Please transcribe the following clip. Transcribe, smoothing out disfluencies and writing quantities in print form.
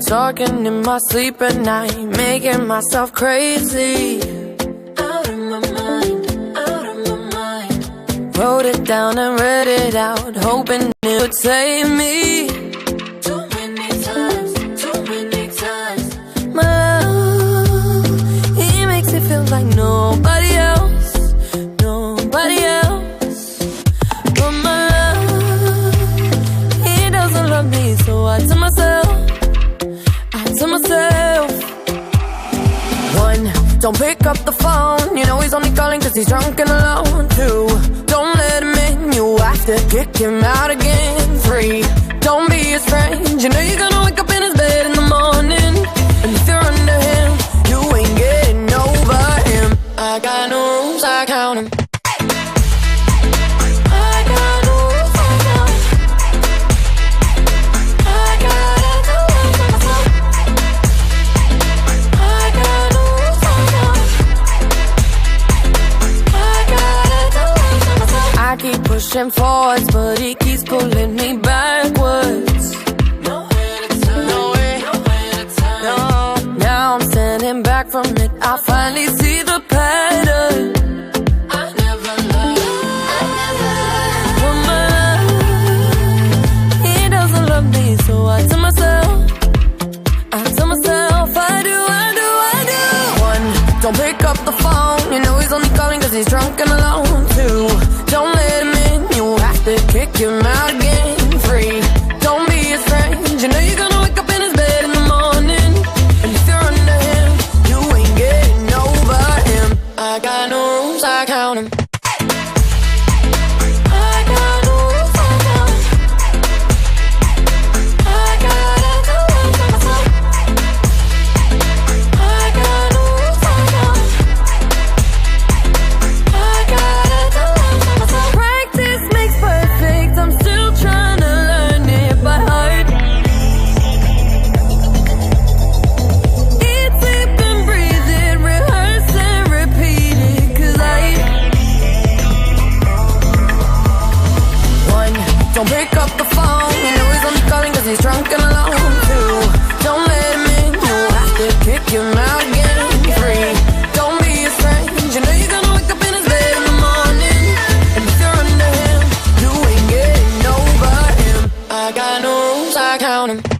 Talking in my sleep at night, making myself crazy. Out of my mind, out of my mind. Wrote it down and read it out, hoping it would save me. Too many times, too many times. My love, he makes me feel like nobody else, nobody else. But my love, he doesn't love me, so I tell myself, one, don't pick up the phone, you know he's only calling cause he's drunk and alone. Two, don't let him in, you have to kick him out again. Three, don't be his friend, you know you're gonna wake up in his bed in the morning. And if you're under him, you ain't getting over him. I got no rules, I count him. Pushing forwards, but he keeps pulling me backwards. Nowhere to turn, nowhere to turn. No, now I'm standing back from it. I finally see the pattern. I never loved. For my love, he doesn't love me, so I tell myself, One, don't pick up the phone, you know he's only calling cause he's drunk and alone. Two, don't let him in, you have to kick him out again. Three, don't be his friend, you know you're gonna wake up in his bed in the morning. And if you're under him, you ain't getting over him. I got no rules, I count him. Don't pick up the phone, you know he's only calling cause he's drunk and alone. Two, don't let him in, you have to kick him out again. Three, don't be his friend, you know you're gonna wake up in his bed in the morning. And if you're under him, you ain't getting over him. I got no rules, I count him.